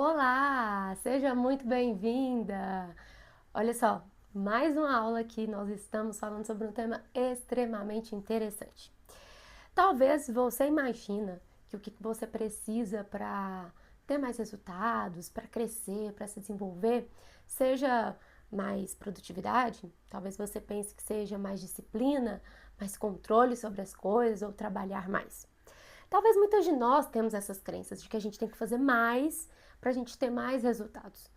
Olá, seja muito bem-vinda. Olha só, mais uma aula aqui. Nós estamos falando sobre um tema extremamente interessante. Talvez você imagina que o que você precisa para ter mais resultados, para crescer, para se desenvolver, seja mais produtividade. Talvez você pense que seja mais disciplina, mais controle sobre as coisas ou trabalhar mais. Talvez muitas de nós temos essas crenças de que a gente tem que fazer mais para a gente ter mais resultados.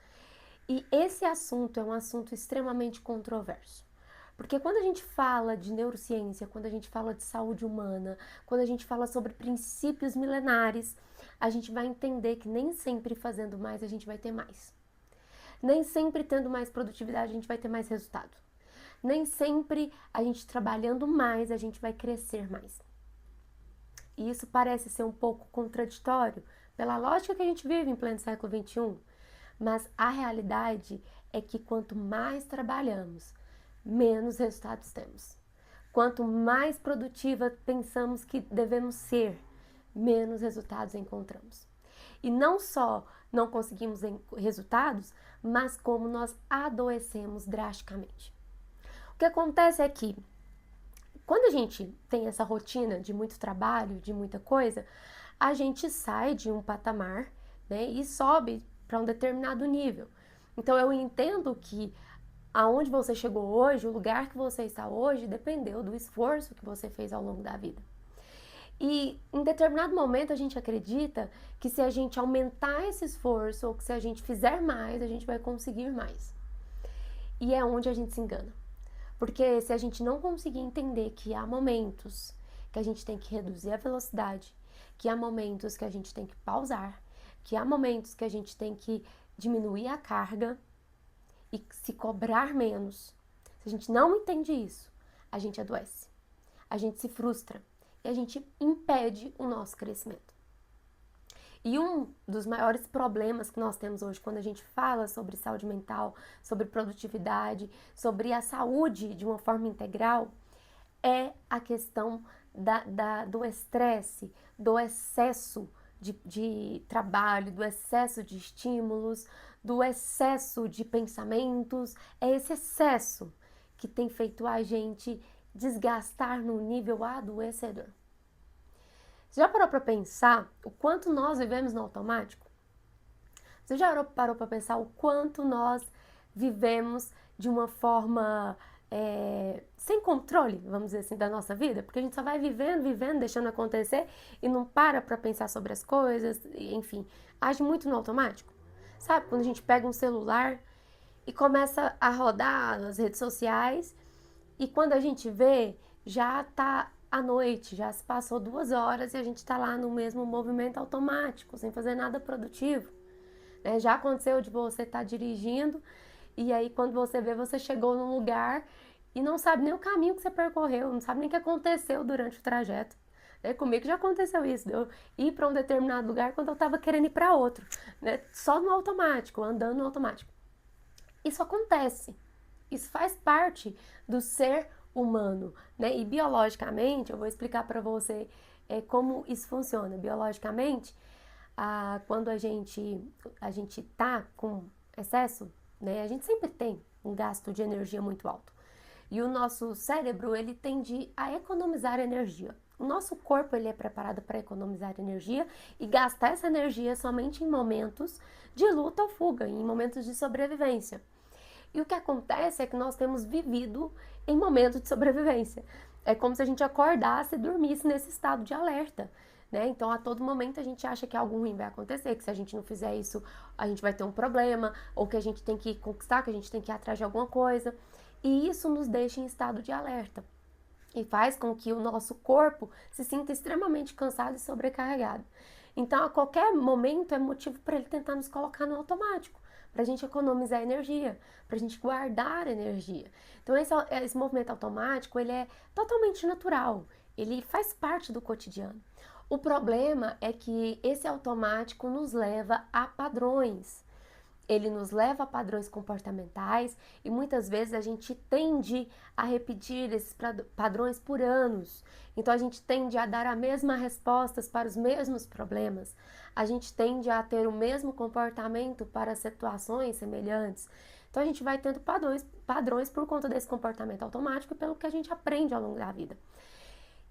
E esse assunto é um assunto extremamente controverso. Porque quando a gente fala de neurociência, quando a gente fala de saúde humana, quando a gente fala sobre princípios milenares, a gente vai entender que nem sempre fazendo mais a gente vai ter mais. Nem sempre tendo mais produtividade a gente vai ter mais resultado. Nem sempre a gente trabalhando mais a gente vai crescer mais. E isso parece ser um pouco contraditório pela lógica que a gente vive em pleno século XXI, mas a realidade é que quanto mais trabalhamos, menos resultados temos. Quanto mais produtiva pensamos que devemos ser, menos resultados encontramos. E não só não conseguimos resultados, mas como nós adoecemos drasticamente. O que acontece é que quando a gente tem essa rotina de muito trabalho, de muita coisa, a gente sai de um patamar, né, e sobe para um determinado nível. Então eu entendo que aonde você chegou hoje, o lugar que você está hoje, dependeu do esforço que você fez ao longo da vida. E em determinado momento a gente acredita que se a gente aumentar esse esforço ou que se a gente fizer mais, a gente vai conseguir mais. E é onde a gente se engana. Porque se a gente não conseguir entender que há momentos que a gente tem que reduzir a velocidade, que há momentos que a gente tem que pausar, que há momentos que a gente tem que diminuir a carga e se cobrar menos, se a gente não entende isso, a gente adoece, a gente se frustra e a gente impede o nosso crescimento. E um dos maiores problemas que nós temos hoje quando a gente fala sobre saúde mental, sobre produtividade, sobre a saúde de uma forma integral, é a questão do estresse, do excesso de trabalho, do excesso de estímulos, do excesso de pensamentos. É esse excesso que tem feito a gente desgastar no nível adoecedor. Você já parou para pensar o quanto nós vivemos no automático? Você já parou para pensar o quanto nós vivemos de uma forma sem controle, vamos dizer assim, da nossa vida? Porque a gente só vai vivendo, vivendo, deixando acontecer e não para pensar sobre as coisas, enfim, age muito no automático. Sabe, quando a gente pega um celular e começa a rodar nas redes sociais e quando a gente vê, já tá à noite, já se passou 2 horas e a gente tá lá no mesmo movimento automático, sem fazer nada produtivo. Né? Já aconteceu de você estar dirigindo e aí quando você vê, você chegou num lugar e não sabe nem o caminho que você percorreu, não sabe nem o que aconteceu durante o trajeto. Comigo já aconteceu isso, de eu ir para um determinado lugar quando eu estava querendo ir para outro, né? Só no automático, andando no automático. Isso acontece, isso faz parte do ser humano, né? E biologicamente, eu vou explicar para você como isso funciona. Biologicamente, quando a gente tá com excesso, né? A gente sempre tem um gasto de energia muito alto. E o nosso cérebro, ele tende a economizar energia. O nosso corpo, ele é preparado para economizar energia e gastar essa energia somente em momentos de luta ou fuga, em momentos de sobrevivência. E o que acontece é que nós temos vivido em momentos de sobrevivência. É como se a gente acordasse e dormisse nesse estado de alerta. Né? Então, a todo momento a gente acha que algo ruim vai acontecer, que se a gente não fizer isso, a gente vai ter um problema, ou que a gente tem que conquistar, que a gente tem que ir atrás de alguma coisa. E isso nos deixa em estado de alerta e faz com que o nosso corpo se sinta extremamente cansado e sobrecarregado. Então, a qualquer momento é motivo para ele tentar nos colocar no automático, para a gente economizar energia, para a gente guardar energia. Então, esse movimento automático, ele é totalmente natural, ele faz parte do cotidiano. O problema é que esse automático nos leva a padrões. ele nos leva a padrões comportamentais e muitas vezes a gente tende a repetir esses padrões por anos. Então a gente tende a dar a mesma respostas para os mesmos problemas. A gente tende a ter o mesmo comportamento para situações semelhantes. Então a gente vai tendo padrões por conta desse comportamento automático e pelo que a gente aprende ao longo da vida.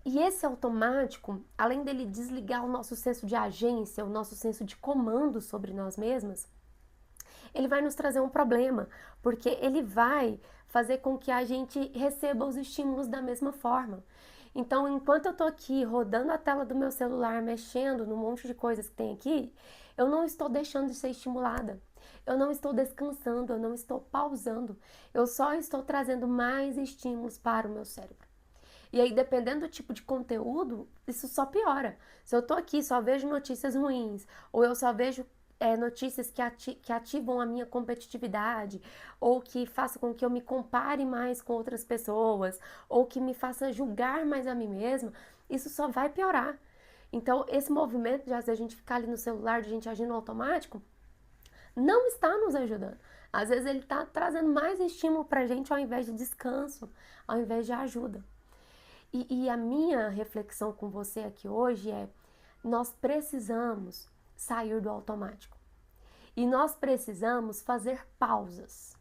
E esse automático, além dele desligar o nosso senso de agência, o nosso senso de comando sobre nós mesmas, ele vai nos trazer um problema, porque ele vai fazer com que a gente receba os estímulos da mesma forma. Então, enquanto eu tô aqui rodando a tela do meu celular, mexendo no monte de coisas que tem aqui, eu não estou deixando de ser estimulada. Eu não estou descansando, eu não estou pausando. Eu só estou trazendo mais estímulos para o meu cérebro. E aí, dependendo do tipo de conteúdo, isso só piora. Se eu tô aqui, só vejo notícias ruins, ou eu só vejo notícias que ativam a minha competitividade, ou que façam com que eu me compare mais com outras pessoas, ou que me faça julgar mais a mim mesma, isso só vai piorar. Então, esse movimento de às vezes a gente ficar ali no celular, de a gente agir no automático, não está nos ajudando. Às vezes ele está trazendo mais estímulo pra gente ao invés de descanso, ao invés de ajuda. E a minha reflexão com você aqui hoje é: nós precisamos sair do automático. E nós precisamos fazer pausas.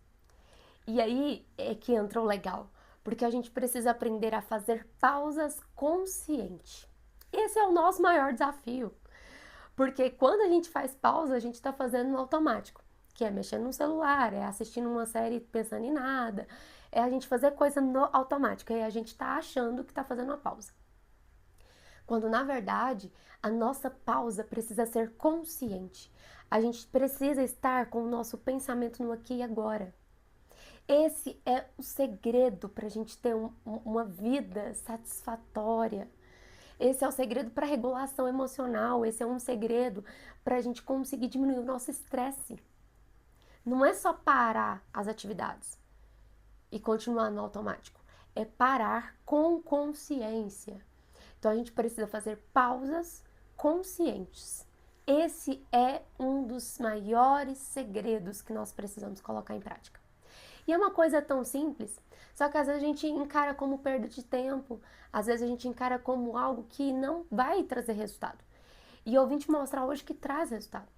E aí é que entra o legal, porque a gente precisa aprender a fazer pausas consciente. Esse é o nosso maior desafio. Porque quando a gente faz pausa, a gente está fazendo no automático, que é mexendo no celular, é assistindo uma série pensando em nada, é a gente fazer coisa no automático, e a gente está achando que está fazendo uma pausa. Quando na verdade a nossa pausa precisa ser consciente. A gente precisa estar com o nosso pensamento no aqui e agora. Esse é o segredo para a gente ter uma vida satisfatória. Esse é o segredo para a regulação emocional. Esse é um segredo para a gente conseguir diminuir o nosso estresse. Não é só parar as atividades e continuar no automático. É parar com consciência. Então a gente precisa fazer pausas conscientes. Esse é um dos maiores segredos que nós precisamos colocar em prática. E é uma coisa tão simples, só que às vezes a gente encara como perda de tempo, às vezes a gente encara como algo que não vai trazer resultado. E eu vim te mostrar hoje que traz resultado.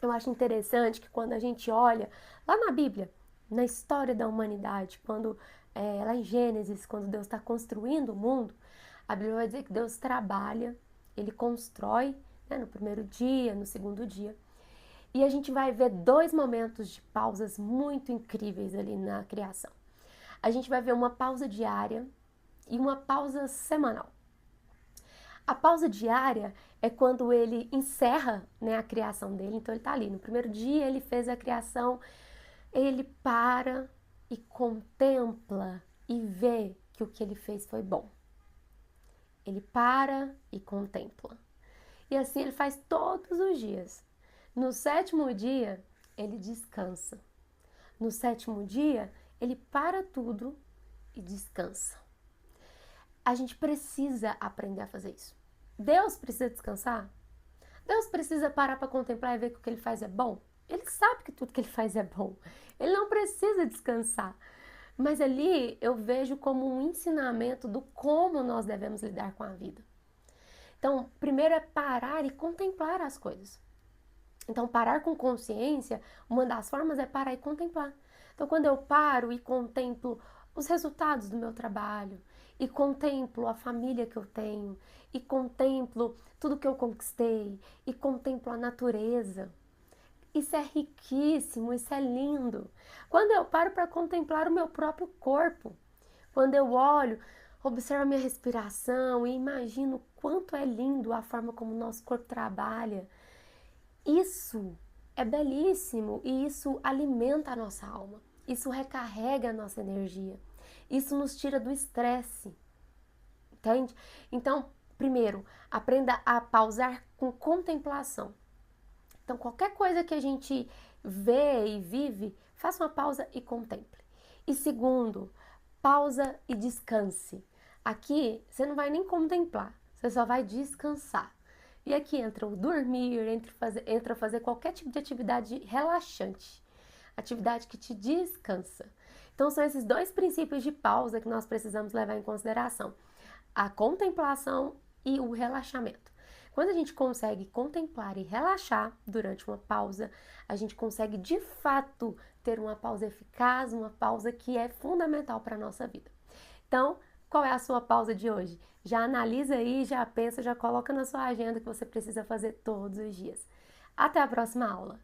Eu acho interessante que quando a gente olha lá na Bíblia, na história da humanidade, quando lá em Gênesis, quando Deus está construindo o mundo, a Bíblia vai dizer que Deus trabalha, Ele constrói, né, no primeiro dia, no segundo dia. E a gente vai ver dois momentos de pausas muito incríveis ali na criação. A gente vai ver uma pausa diária e uma pausa semanal. A pausa diária é quando ele encerra, né, a criação dele. Então ele está ali, no primeiro dia ele fez a criação, ele para e contempla e vê que o que ele fez foi bom. Ele para e contempla. E assim ele faz todos os dias. No sétimo dia, ele descansa. No sétimo dia, ele para tudo e descansa. A gente precisa aprender a fazer isso. Deus precisa descansar? Deus precisa parar para contemplar e ver que o que ele faz é bom? Ele sabe que tudo que ele faz é bom. Ele não precisa descansar. Mas ali eu vejo como um ensinamento do como nós devemos lidar com a vida. Então, primeiro é parar e contemplar as coisas. Então, parar com consciência, uma das formas é parar e contemplar. Então, quando eu paro e contemplo os resultados do meu trabalho, e contemplo a família que eu tenho, e contemplo tudo que eu conquistei, e contemplo a natureza, isso é riquíssimo, isso é lindo. Quando eu paro para contemplar o meu próprio corpo, quando eu olho, observo a minha respiração e imagino o quanto é lindo a forma como o nosso corpo trabalha, isso é belíssimo e isso alimenta a nossa alma. Isso recarrega a nossa energia. Isso nos tira do estresse. Entende? Então, primeiro, aprenda a pausar com contemplação. Então, qualquer coisa que a gente vê e vive, faça uma pausa e contemple. E segundo, pausa e descanse. Aqui, você não vai nem contemplar, você só vai descansar. E aqui entra o dormir, entra fazer qualquer tipo de atividade relaxante. atividade que te descansa. Então, são esses dois princípios de pausa que nós precisamos levar em consideração: a contemplação e o relaxamento. Quando a gente consegue contemplar e relaxar durante uma pausa, a gente consegue de fato ter uma pausa eficaz, uma pausa que é fundamental para a nossa vida. Então, qual é a sua pausa de hoje? Já analisa aí, já pensa, já coloca na sua agenda que você precisa fazer todos os dias. Até a próxima aula!